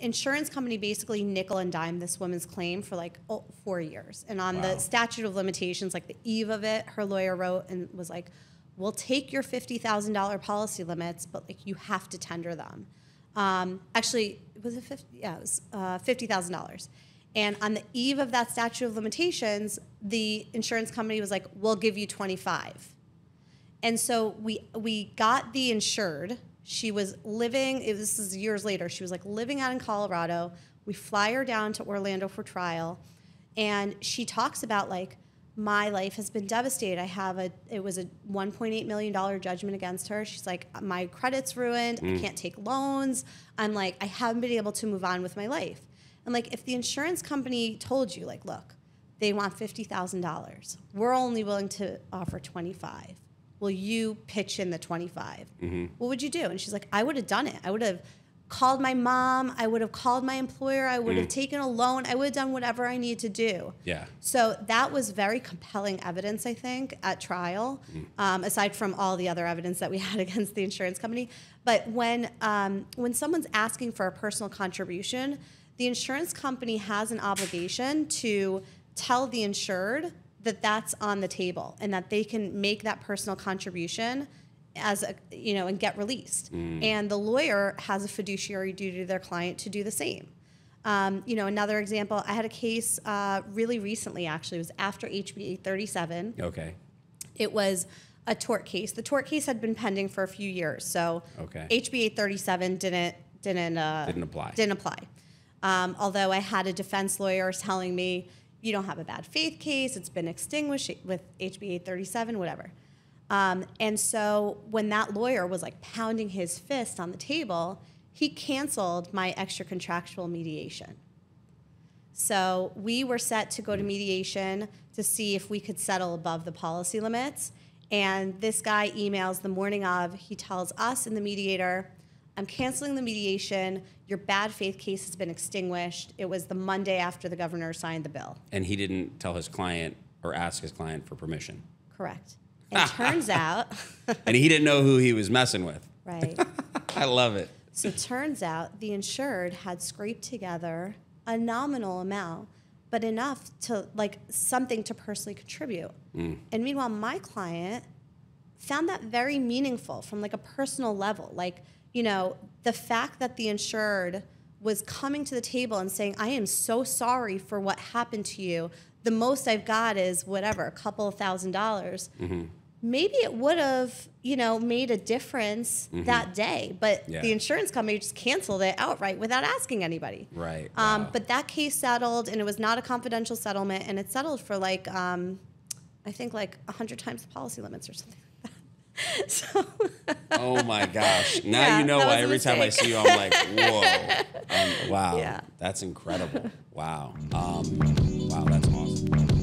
insurance company basically nickel and dime this woman's claim for like 4 years. And on the statute of limitations, like the eve of it, her lawyer wrote and was like, we'll take your $50,000 policy limits, but like you have to tender them. Actually, was it 50? Yeah, it was $50,000. And on the eve of that statute of limitations, the insurance company was like, we'll give you 25. And so we got the insured. She was living, this is years later, she was like living out in Colorado. We fly her down to Orlando for trial. And she talks about like, my life has been devastated. It was a $1.8 million judgment against her. She's like, my credit's ruined. I can't take loans. I'm like, I haven't been able to move on with my life. And like, if the insurance company told you like, look, they want $50,000. We're only willing to offer 25. Will you pitch in the 25? What would you do? And she's like, I would have done it. I would have called my mom. I would have called my employer. I would have taken a loan. I would have done whatever I needed to do. Yeah. So that was very compelling evidence, I think, at trial, aside from all the other evidence that we had against the insurance company. But when someone's asking for a personal contribution, the insurance company has an obligation to tell the insured that that's on the table and that they can make that personal contribution as a, and get released. And the lawyer has a fiduciary duty to their client to do the same. Another example, I had a case really recently, actually. It was after HB 837. Okay. It was a tort case. The tort case had been pending for a few years, so HB 837 didn't apply. Didn't apply. Although I had a defense lawyer telling me, you don't have a bad faith case, it's been extinguished with HB 837, whatever. And so when that lawyer was like pounding his fist on the table, he canceled my extra contractual mediation. So we were set to go to mediation to see if we could settle above the policy limits. And this guy emails the morning of, he tells us and the mediator, I'm canceling the mediation. Your bad faith case has been extinguished. It was the Monday after the governor signed the bill. And he didn't tell his client or ask his client for permission. Correct. And turns out... and he didn't know who he was messing with. Right. I love it. So it turns out the insured had scraped together a nominal amount, but enough to, like, something to personally contribute. And meanwhile, my client found that very meaningful from, like, a personal level. Like, the fact that the insured was coming to the table and saying, I am so sorry for what happened to you. The most I've got is whatever, a couple of $1,000s. Maybe it would have, made a difference that day, but the insurance company just canceled it outright without asking anybody. Right. But that case settled, and it was not a confidential settlement, and it settled for like, I think like 100 times the policy limits or something like that. So. Oh my gosh! Now you know why every time I see you, I'm like, whoa! Wow, that's incredible. Wow, wow, that's awesome.